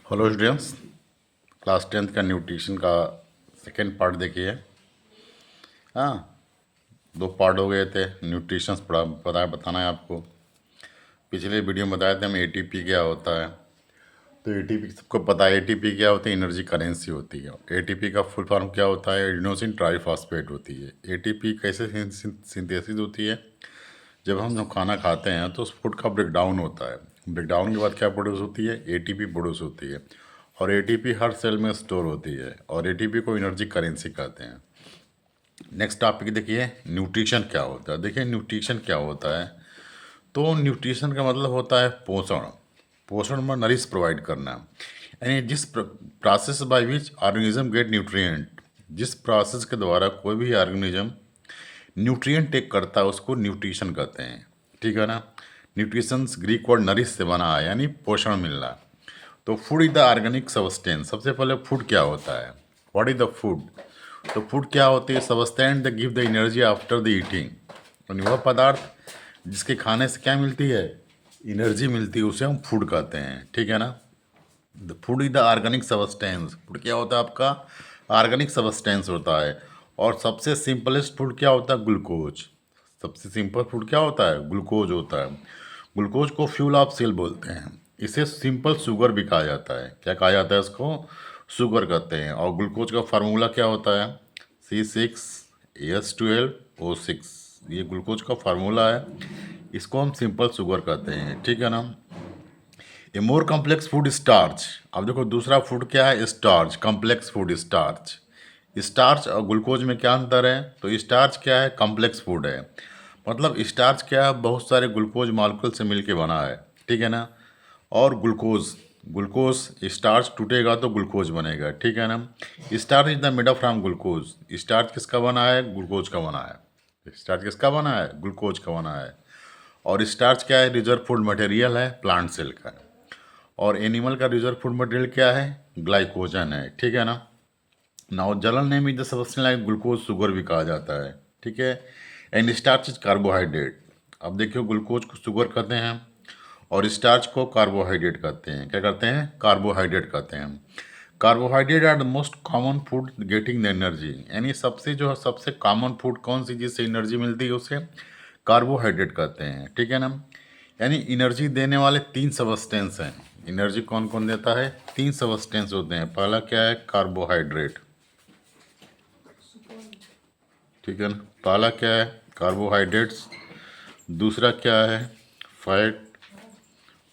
Hello students, class 10th का nutrition का second part देखिए। हाँ, दो पार्ट हो गए थे। न्यूट्रिशंस पढ़ा बताना है आपको। पिछले वीडियो में बताया था हमें एटीपी क्या होता है। तो एटीपी सबको पता है, एटीपी क्या होती है? एनर्जी करेंसी होती है। एटीपी का फुल फॉर्म क्या होता है? एडिनोसिन ट्राइफॉस्फेट होती है। एटीपी कैसे सिंथेसिस होती है? जब हम खाना खाते हैं तो उस फूड का ब्रेकडाउन होता है। ब्रेकडाउन के बाद क्या प्रोड्यूस होती है? एटीपी प्रोड्यूस होती है। और एटीपी हर सेल में स्टोर होती है और एटीपी को एनर्जी करेंसी कहते हैं। नेक्स्ट टॉपिक देखिए, न्यूट्रिशन क्या होता है। देखिए न्यूट्रिशन क्या होता है। तो न्यूट्रिशन का मतलब होता है पोषण। पोषण में नरिश प्रोवाइड करना, यानी जिस process by which organism gate nutrient, जिस प्रोसेस के द्वारा कोई भी ऑर्गेनिज्म न्यूट्रिएंट टेक करता है उसको न्यूट्रिशन कहते हैं। ठीक है ना। न्यूट्रिशन ग्रीक वर्ड नरिश से बना है, यानी पोषण मिलना। तो food is the organic substance. सबसे पहले फूड क्या होता है? What is the food? तो फूड क्या होती है? Substance the give the energy after the eating. यानी वह पदार्थ जिसके खाने से क्या मिलती है? एनर्जी मिलती है, उसे हम फूड कहते हैं। ठीक है ना। The food is the organic substance. Food क्या होता है आपका? ऑर्गेनिक सबस्टेंस होता है। और सबसे सिंपलेस्ट फूड क्या होता है? ग्लूकोज। सबसे सिंपल फूड क्या होता है? ग्लूकोज होता है। ग्लूकोज को फ्यूल ऑफ सेल बोलते हैं। इसे सिंपल शुगर भी कहा जाता है। क्या कहा जाता है इसको? शुगर कहते हैं। और ग्लूकोज का फार्मूला क्या होता है? C6H12O6। ये ग्लूकोज का फार्मूला है। इसको हम सिंपल शुगर कहते हैं। ठीक है ना। ए मोर कॉम्प्लेक्स फूड स्टार्च। अब देखो दूसरा फूड क्या है? Starch. Complex food starch. Starch और ग्लूकोज में क्या अंतर है? तो स्टार्च क्या है? कॉम्प्लेक्स फूड है। मतलब स्टार्च क्या है? बहुत सारे ग्लूकोज मॉलिक्यूल से मिलके बना है। ठीक है ना। और ग्लूकोज, ग्लूकोज स्टार्च टूटेगा तो ग्लूकोज बनेगा। ठीक है ना। Starch is the made up from glucose. Starch किसका बना है? ग्लूकोज का बना है। स्टार्च किसका बना है? ग्लूकोज का बना है। और स्टार्च क्या है? रिजर्व फूड मटेरियल है प्लांट सेल का। और एनिमल का रिजर्व फूड मटेरियल क्या है? ग्लाइकोजन है। ठीक है ना। नाउ जलन name is the substance like glucose sugar भी कहा जाता है। ठीक है। And starch is carbohydrate. अब देखियो ग्लूकोज को शुगर कहते हैं और स्टार्च को कार्बोहाइड्रेट कहते हैं। क्या कहते हैं? कार्बोहाइड्रेट कहते हैं। Carbohydrate are the most common food getting the energy. यानी सबसे कॉमन फूड कौन सी जिससे एनर्जी मिलती है उसे कार्बोहाइड्रेट कहते हैं। ठीक है ना। यानी एनर्जी देने वाले तीन सबस्टेंस हैं। एनर्जी कौन कौन देता है? तीन सबस्टेंस होते हैं। पहला क्या है? कार्बोहाइड्रेट। ठीक है ना। पहला क्या है? कार्बोहाइड्रेट्स। दूसरा क्या है? फैट।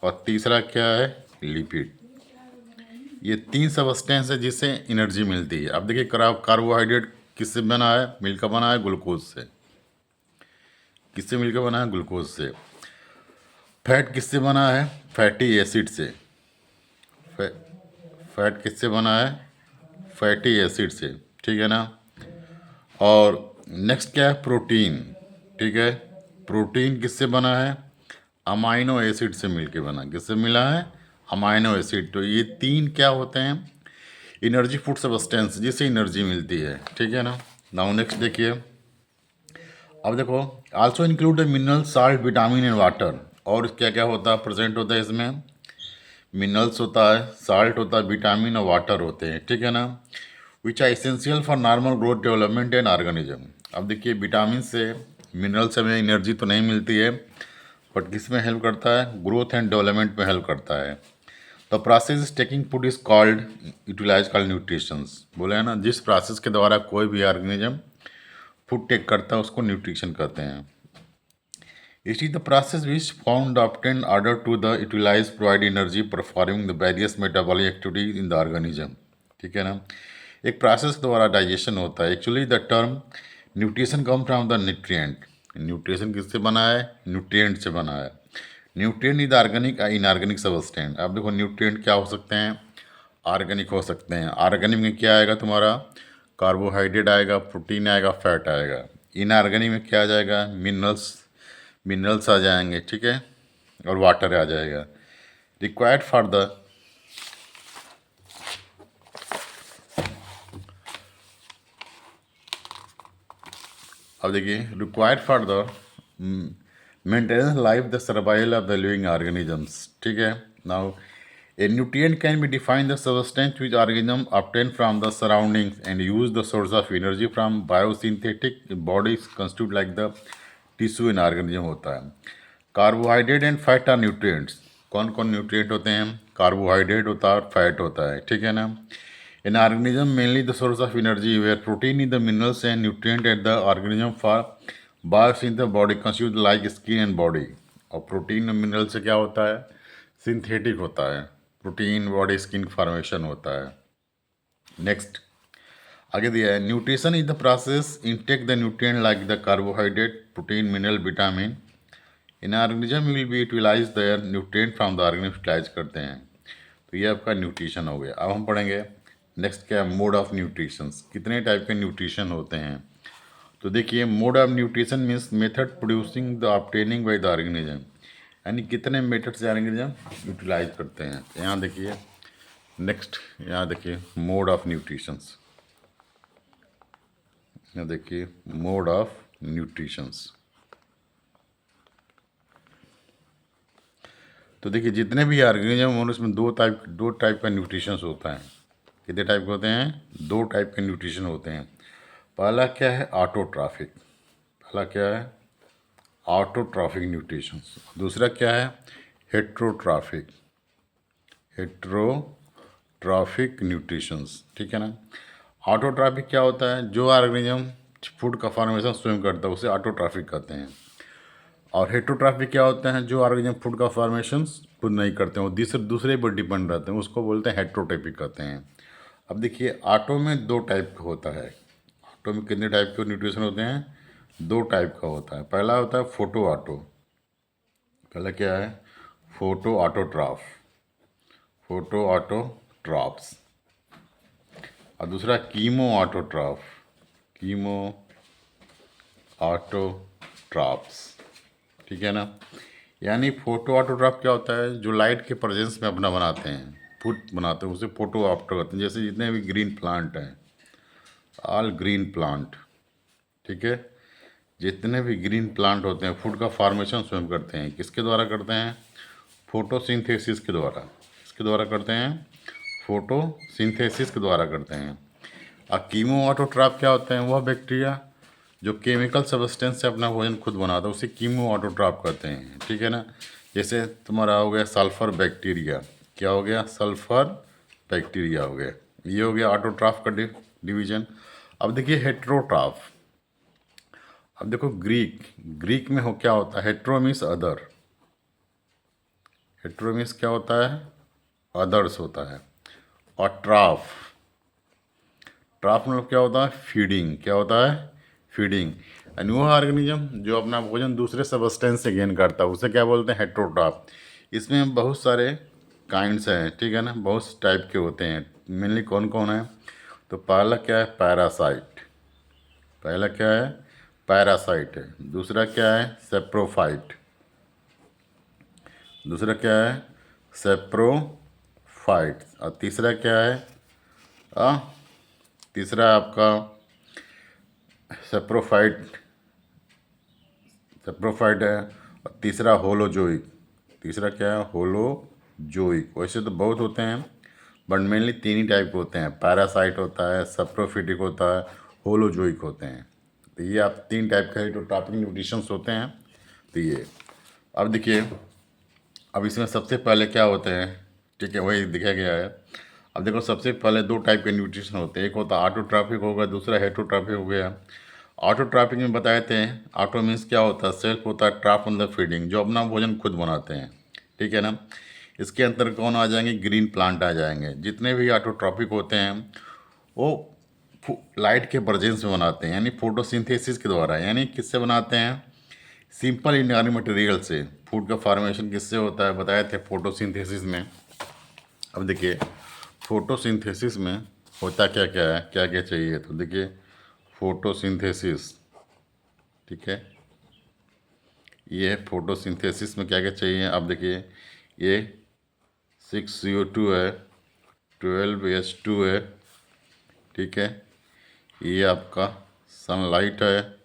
और तीसरा क्या है? लिपिड। ये तीन सबस्टेंस है जिससे एनर्जी मिलती है। अब देखिए कार्बोहाइड्रेट किससे बना है? मिलकर बना है ग्लूकोज से। किससे मिलकर बना है? ग्लूकोज से। फैट किससे बना है? फैटी एसिड से। फै, फैट किससे बना है? फैटी एसिड से। ठीक है ना। और नेक्स्ट क्या है? प्रोटीन। ठीक है। प्रोटीन किससे बना है? अमाइनो एसिड से मिलके बना। किससे मिला है? Amino acid. तो ये तीन क्या होते हैं? एनर्जी फूड सब्सटेंस जिससे एनर्जी मिलती है। ठीक है ना। नाउ नेक्स्ट देखिए। अब देखो, also include the mineral salt vitamin and water. और क्या क्या होता है? प्रेजेंट होता है इसमें। मिनरल्स होता है, साल्ट होता है, विटामिन और वाटर होते हैं। ठीक है ना। Which are essential for normal growth development and organism. अब देखिए विटामिन से, मिनरल से हमें एनर्जी तो नहीं मिलती है, बट किस में हेल्प करता है? ग्रोथ एंड डेवलपमेंट में हेल्प करता है। The process is taking food is called utilise called nutritions. बोले है ना, जिस प्रोसेस के द्वारा कोई भी ऑर्गेनिज्म फूड टेक करता है उसको न्यूट्रिशन कहते हैं। It is the process which found obtain order to the utilise provide energy performing the various metabolic activities in the organism. ठीक है ना। एक प्रोसेस द्वारा डाइजेशन होता है। Actually the term nutrition come from the nutrient. Nutrition किससे बना है? न्यूट्रिएंट से बना है। Nutrient is organic inorganic substance. अब देखो न्यूट्रिएंट क्या हो सकते हैं? ऑर्गेनिक हो सकते हैं। ऑर्गेनिक में क्या आएगा तुम्हारा? कार्बोहाइड्रेट आएगा, प्रोटीन आएगा, फैट आएगा। इनऑर्गेनिक में क्या आ जाएगा? मिनरल्स, मिनरल्स आ जाएंगे। ठीक है। और वाटर आ जाएगा। रिक्वायर्ड फॉर द, अब देखिए, required for the maintenance life the survival of the living organisms. ठीक है। Now A nutrient can be defined as substance which organism obtain from the surroundings and use the source of energy from biosynthetic bodies constitute like the tissue in organism होता है. Carbohydrate and fat are nutrients. कौन कौन nutrient होते हैं? Carbohydrate होता है और fat होता है, ठीक है ना. In organism mainly the source of energy where protein in the minerals and nutrient at the organism for biosynthetic body constitute like skin and body. और प्रोटीन मिनरल से क्या होता है? सिंथेटिक होता है. प्रोटीन बॉडी स्किन फॉर्मेशन होता है. Next आगे दिया है nutrition is the process intake the nutrient like the carbohydrate protein mineral vitamin in organism will be utilise their nutrient from the organism utilise करते हैं. तो ये आपका न्यूट्रिशन हो गया. अब हम पढ़ेंगे नेक्स्ट क्या है मोड ऑफ न्यूट्रिशंस. कितने टाइप के न्यूट्रिशन होते हैं? तो देखिए mode of nutrition means method producing the obtaining by the organism, यानी कितने मेथड से ऑर्गेनिज्म यूटिलाइज करते हैं. यहाँ देखिए नेक्स्ट, यहाँ देखिए मोड ऑफ न्यूट्रिशंस. यहाँ देखिए मोड ऑफ न्यूट्रिशंस. तो देखिए जितने भी ऑर्गेनिज्म हों उसमें दो टाइप का न्यूट्रिशंस होता है. कितने टाइप के होते हैं? 2 टाइप के न्यूट्रिशन होते हैं. पहला क्या है? ऑटोट्रॉफिक. पहला क्या है? Autotrophic nutritions. दूसरा क्या है? हेट्रोट्रॉफिक. हेट्रोट्रॉफिक न्यूट्रिशंस, ठीक है ना. ऑटोट्रॉफिक क्या होता है? जो ऑर्गेनिज्म फूड का फॉर्मेशन स्वयं करता है उसे ऑटोट्रॉफिक कहते हैं. और हेट्रोट्रॉफिक क्या होते हैं? जो ऑर्गेनिज्म फूड का फॉर्मेशन खुद नहीं करते हैं, वो दूसरे पर डिपेंड रहते हैं, उसको बोलते हैं हेट्रोट्रॉफिक कहते हैं. अब देखिए ऑटो में 2 टाइप का होता है. ऑटो में कितने टाइप के न्यूट्रिशन होते हैं? 2 टाइप का होता है. पहला होता है फोटो ऑटो. पहला क्या है? Photo autotroph. Photo autotrophs. और दूसरा कीमो ऑटोट्रॉफ. कीमो ऑटोट्रॉफ्स, ठीक है ना. यानी फोटो ऑटोट्रॉफ क्या होता है? जो लाइट के प्रेजेंस में अपना बनाते हैं, फूड बनाते हैं, उसे फोटो ऑटो कहते हैं. जैसे जितने भी ग्रीन प्लांट हैं, ऑल ग्रीन प्लांट, ठीक है. जितने भी ग्रीन प्लांट होते हैं फूड का फॉर्मेशन स्वयं करते हैं. किसके द्वारा करते हैं? फोटोसिंथेसिस के द्वारा. किसके द्वारा करते हैं? फोटोसिंथेसिस के द्वारा करते हैं. और कीमो ऑटोट्रॉफ क्या होते हैं? वह बैक्टीरिया जो केमिकल सब्सटेंस से अपना भोजन खुद बनाता है उसे कीमो ऑटोट्रॉफ कहते हैं, ठीक है ना. जैसे तुम्हारा हो गया सल्फर बैक्टीरिया. क्या हो गया? सल्फर बैक्टीरिया हो गया. ये हो गया ऑटोट्रॉफ का डिवीजन. अब देखिए हेट्रोट्रॉफ. अब देखो ग्रीक में हो क्या होता है? Hetero means other. Hetero means क्या होता है? अदर्स होता है. और ट्रॉफ मतलब क्या होता है? फीडिंग. क्या होता है? फीडिंग. एंड वो ऑर्गेनिज्म जो अपना भोजन दूसरे सब्सटेंस से गेन करता है उसे क्या बोलते हैं? हेट्रोट्रॉफ. इसमें बहुत सारे काइंड्स हैं, ठीक है ना. बहुत टाइप के होते हैं. मेनली कौन कौन है? तो पहला क्या है? पैरासाइट. पहला क्या है? पैरासाइट है. दूसरा क्या है? सेप्रोफाइट. दूसरा क्या है? सेप्रोफाइट. और तीसरा क्या है? तीसरा आपका सेप्रोफाइट है. और तीसरा होलोजोइक. तीसरा क्या है? होलोजोइक. वैसे तो बहुत होते हैं बट मेनली 3 ही टाइप होते हैं. पैरासाइट होता है, सेप्रोफिटिक होता है, होलोजोइक होते हैं. तो ये आप 3 टाइप के हेट्रोट्रॉफिक न्यूट्रिशंस होते हैं. तो ये अब देखिए, अब इसमें सबसे पहले क्या होते हैं, ठीक है, वही दिखाया गया है. अब देखो सबसे पहले 2 टाइप के न्यूट्रिशन होते हैं. एक होता है ऑटोट्रॉफिक होगा, दूसरा हेट्रोट्रॉफिक हो गया. ऑटोट्रॉफिक में बताए थे. ऑटो मीन्स क्या होता है? सेल्फ होता है. ट्रॉफ ऑन द फीडिंग, जो अपना भोजन खुद बनाते हैं, ठीक है ना. इसके अंदर कौन आ जाएंगे? ग्रीन प्लांट आ जाएंगे. जितने भी ऑटोट्रॉफिक होते हैं वो लाइट के प्रेजेंस में बनाते हैं, यानी फोटोसिंथेसिस के द्वारा. यानी किससे बनाते हैं? सिंपल इनऑर्गेनिक मटेरियल से. फूड का फॉर्मेशन किससे होता है? बताए थे फोटोसिंथेसिस में. अब देखिए फोटोसिंथेसिस में होता क्या क्या है, क्या क्या चाहिए. तो देखिए फोटोसिंथेसिस, ठीक है, ये फोटोसिंथेसिस में क्या क्या चाहिए. अब देखिए ये 6CO2 है, 12H2 है, ठीक है. ये आपका सनलाइट है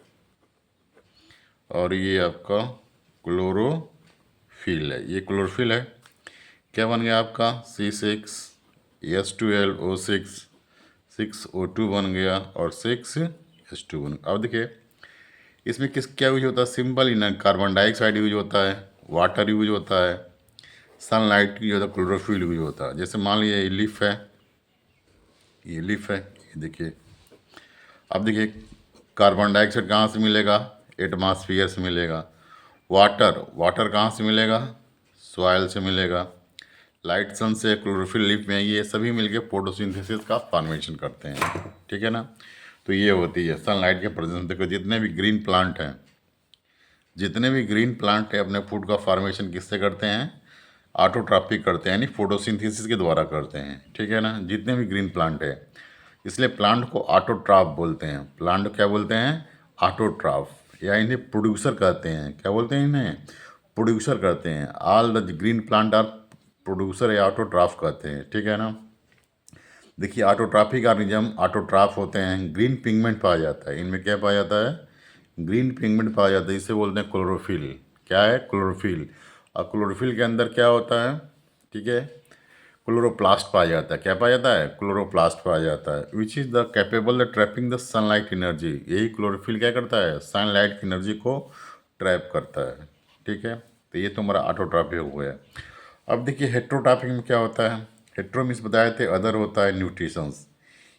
और ये आपका क्लोरोफिल है. ये क्लोरोफिल है. क्या बन गया आपका C6H12O6, 6O2 बन गया और 6H2 बन गया। अब देखिए इसमें किस क्या यूज होता है, simple in carbon dioxide use होता है, वाटर यूज होता है, सनलाइट यूज होता है, क्लोरोफिल यूज होता है। जैसे मान लीजिए ये लीफ है, ये लीफ है, ये देखिए। अब देखिए कार्बन डाइऑक्साइड कहाँ से मिलेगा, एटमॉस्फेयर से मिलेगा। वाटर, वाटर कहाँ से मिलेगा, सॉइल से मिलेगा। लाइट सन से, क्लोरोफिल लीफ में, ये सभी मिलके फोटोसिंथेसिस का फॉर्मेशन करते हैं, ठीक है ना। तो ये होती है सनलाइट के प्रेजेंस। देखो जितने भी ग्रीन प्लांट हैं, जितने भी ग्रीन प्लांट है अपने फूड का फॉर्मेशन किससे करते हैं, ऑटोट्रॉपिक करते हैं, यानी फोटोसिंथेसिस के द्वारा करते हैं, ठीक है ना। जितने भी ग्रीन प्लांट है, इसलिए प्लांट को ऑटोट्रॉफ बोलते हैं। प्लांट क्या बोलते हैं, ऑटोट्रॉफ, या इन्हें प्रोड्यूसर कहते हैं। क्या बोलते हैं इन्हें, प्रोड्यूसर कहते हैं। All the green plant are producer या ऑटोट्रॉफ कहते हैं, ठीक है ना। देखिए ऑटोट्रॉफिक ऑर्गेनिज्म ऑटोट्रॉफ होते हैं। ग्रीन पिगमेंट पाया जाता है इनमें, क्या पाया जाता है, ग्रीन पिगमेंट पाया जाता है। इसे बोलते हैं क्लोरोफिल। क्या है, क्लोरोफिल। और क्लोरोफिल के अंदर क्या होता है, ठीक है, क्लोरोप्लास्ट पाया जाता है। क्या पाया जाता है, क्लोरोप्लास्ट पाया जाता है, which is the capable the trapping the sunlight energy. यही क्लोरोफिल क्या करता है, सनलाइट की एनर्जी को ट्रैप करता है, ठीक है। तो ये तो हमारा ऑटोट्रॉपिक हो गया। अब देखिए हेट्रोट्रॉपिक में क्या होता है, हेट्रो मीन्स बताए थे अदर होता है न्यूट्रिशंस,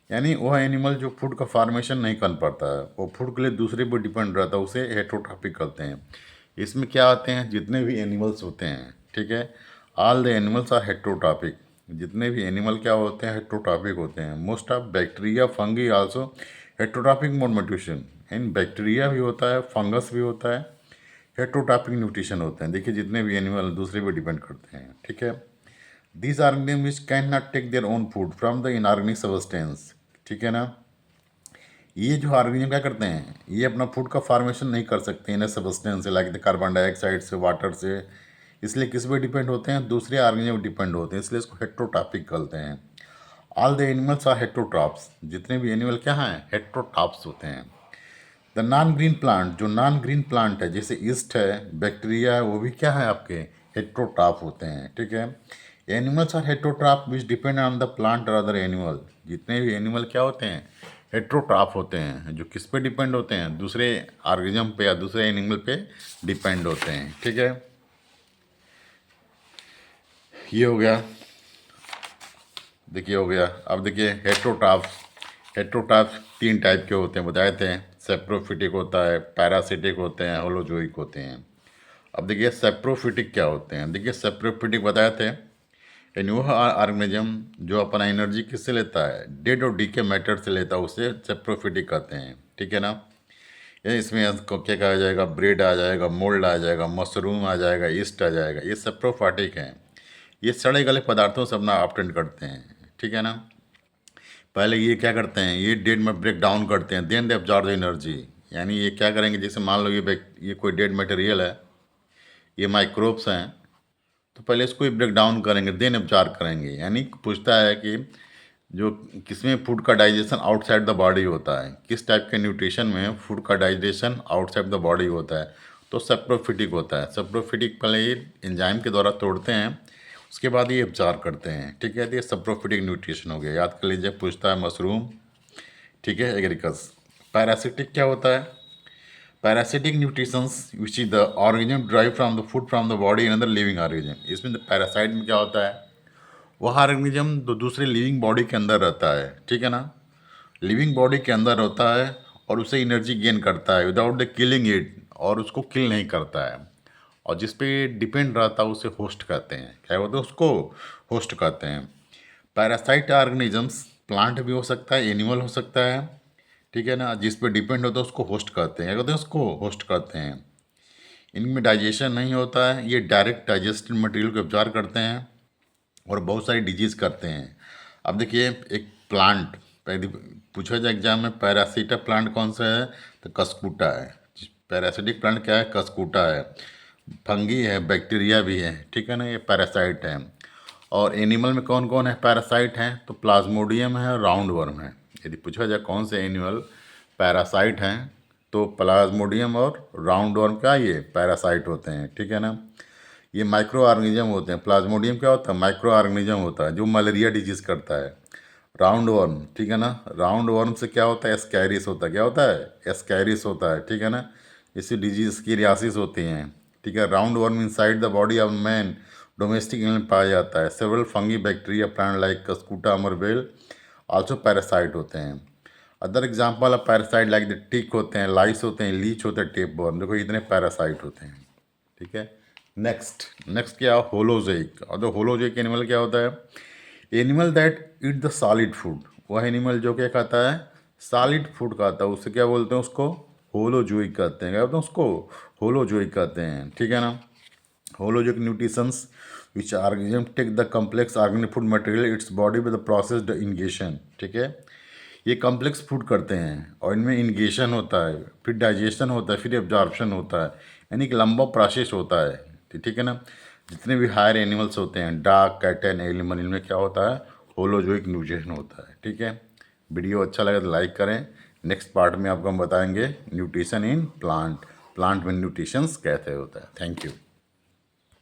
यानी वह एनिमल जो फूड का फॉर्मेशन नहीं कर पाता है, वो फूड के लिए दूसरे पर डिपेंड रहता है, उसे हेट्रोट्रॉपिक कहते हैं। इसमें क्या आते हैं, जितने भी एनिमल्स होते हैं, ठीक है, all the animals are heterotrophic. जितने भी एनिमल क्या होते हैं, हेट्रोट्रॉपिक होते हैं। Most of bacteria fungi also heterotrophic mode nutrition, इन बैक्टीरिया भी होता है, फंगस भी होता है, हेट्रोट्रॉपिक न्यूट्रिशन होते हैं। देखिए जितने भी एनिमल दूसरे पे डिपेंड करते हैं, ठीक है। These organism which can not take their own food from the inorganic substance, ठीक है ना। ये जो ऑर्गेनिज्म क्या करते हैं, ये अपना फूड का फॉर्मेशन नहीं कर सकते इन सब्सटेंस से, लाइक कार्बन डाइऑक्साइड से, वाटर से। इसलिए किस पे डिपेंड होते हैं, दूसरे ऑर्गेनिज्म पे डिपेंड होते हैं, इसलिए इसको हेट्रोट्रॉपिक कहते हैं। All the animals are heterotrophs. जितने भी एनिमल क्या हैं, हेट्रोट्रॉप्स होते हैं। द नॉन ग्रीन प्लांट, जो नॉन ग्रीन प्लांट है जैसे ईस्ट है, बैक्टीरिया है, वो भी क्या है आपके, हेट्रोट्रॉप होते हैं, ठीक है। Animals are heterotroph which depend on the plant और अदर एनिमल। जितने भी एनिमल क्या होते हैं, हेट्रोट्रॉप होते हैं, जो किस पे डिपेंड होते हैं, दूसरे ऑर्गेनिज्म पे या दूसरे एनिमल पे डिपेंड होते हैं, ठीक है। ये हो गया, देखिए हो गया। अब देखिए हेट्रोट्रॉप, हेट्रोट्रॉप तीन टाइप के होते हैं बताए थे, सेप्रोफिटिक होता है, पैरासिटिक होते हैं, होलोजोइक होते हैं। अब देखिए सेप्रोफिटिक क्या होते हैं, देखिए सेप्रोफिटिक बताए थे, यानी वह ऑर्गेनिज्म जो अपना एनर्जी किससे लेता है, डेड और डीके मैटर से लेता है, उसे सेप्रोफिटिक कहते हैं, ठीक है ना। ये इसमें इसको क्या कहा जाएगा, ब्रेड आ जाएगा, मोल्ड आ जाएगा, मशरूम आ जाएगा, ईस्ट आ जाएगा, ये सेप्रोफाइटिक हैं। ये सड़े गले पदार्थों से अपना ऑप्टेंट करते हैं, ठीक है ना। पहले ये क्या करते हैं, ये डेड में ब्रेक डाउन करते हैं, then they absorb the energy. यानी ये क्या करेंगे, जैसे मान लो ये कोई डेड मटेरियल है, ये माइक्रोब्स हैं, तो पहले इसको ही ब्रेक डाउन करेंगे, देन एब्जॉर्ब करेंगे। यानी पूछता है कि जो किसमें फूड का डाइजेशन आउटसाइड द बॉडी होता है, किस टाइप के न्यूट्रिशन में फूड का डाइजेशन आउटसाइड द बॉडी होता है, तो सेप्रोफिटिक होता है। सेप्रोफिटिक पहले ये एंजाइम के द्वारा तोड़ते हैं, उसके बाद ये एब्जॉर्ब करते हैं, ठीक है। तो ये सेप्रोफिटिक न्यूट्रिशन हो गया, याद कर लीजिए, पूछता है मशरूम, ठीक है, एग्रीकस। पैरासिटिक क्या होता है, parasitic nutritions which is the organism drive from the food from the body in other living organism. इसमें पैरासाइट में क्या होता है, वह ऑर्गेनिज्म तो दूसरे लिविंग बॉडी के अंदर रहता है, ठीक है ना, लिविंग बॉडी के अंदर होता है और उसे एनर्जी गेन करता है विदाउट द किलिंग इट, और उसको किल नहीं करता है, और जिस पे डिपेंड रहता है उसे होस्ट कहते हैं। क्या बोलते हैं, उसको होस्ट कहते हैं। पैरासाइट ऑर्गेनिजम्स प्लांट भी हो सकता है, एनिमल हो सकता है, ठीक है ना, जिस पे डिपेंड होता है उसको होस्ट कहते हैं। क्या कहते हैं, उसको होस्ट कहते हैं। इनमें डाइजेशन नहीं होता है, ये डायरेक्ट डाइजेस्टेड मटेरियल को एब्जॉर्ब करते हैं और बहुत सारी डिजीज़ करते हैं। अब देखिए एक प्लांट पहले पूछा जाए एग्जाम में, पैरासिटा प्लांट कौन सा है, तो कस्कूटा है। पैरासिटिक प्लांट क्या है, कस्कूटा है। फंगी है, बैक्टीरिया भी है, ठीक है ना, ये पैरासाइट है। और एनिमल में कौन कौन है पैरासाइट हैं, तो प्लाज्मोडियम है, राउंड वर्म है। यदि पूछा जाए कौन से एनिमल पैरासाइट हैं, तो प्लाज्मोडियम और राउंड वर्म क्या ये पैरासाइट होते हैं, ठीक है ना। ये माइक्रो ऑर्गेनिज्म होते हैं। प्लाज्मोडियम क्या होता है? माइक्रो ऑर्गेनिज्म होता है जो मलेरिया डिजीज करता है। राउंड वर्म, ठीक है ना, राउंड वर्म से क्या होता है? एस्कैरिस होता है। क्या होता है? एस्कैरिस होता है, ठीक है ना। इससे डिजीज की रियासिस होती हैं, ठीक है। Round worm inside the body of man domestic animal पाया जाता है। Several fungi bacteria plant like Cuscuta अमरबेल आल्सो पैरासाइट होते हैं। Other example of parasite like the tick होते हैं, लाइस होते हैं, लीच होते हैं, टेप बॉर्म। देखो इतने पैरासाइट होते हैं, ठीक है। नेक्स्ट क्या? होलोजोइक। और जो होलोजोइक एनिमल क्या होता है? Animal that eat the solid food. वह एनिमल जो क्या खाता है? सॉलिड फूड खाता है। उससे क्या बोलते हैं? उसको होलोजोइक कहते हैं। क्या बोलते हैं उसको? होलोजोइक कहते हैं, ठीक है ना। Holozoic nutritions which organism take the complex organic food material its body with the processed ingestion, ठीक है। ये कम्प्लेक्स फूड करते हैं और इनमें इंगेशन होता है, फिर डाइजेशन होता है, फिर एब्जॉर्प्शन होता है, यानी कि लंबा प्रोसेस होता है, ठीक है ना। जितने भी हायर एनिमल्स होते हैं, डॉग, कैट एंड एनिमल, इनमें क्या होता है? होलोजोइक न्यूट्रिशन होता है, ठीक है। वीडियो अच्छा लगे तो लाइक करें। नेक्स्ट पार्ट में आपको हम बताएंगे न्यूट्रिशन इन प्लांट में न्यूट्रिशंस कैसे होता है। Thank you.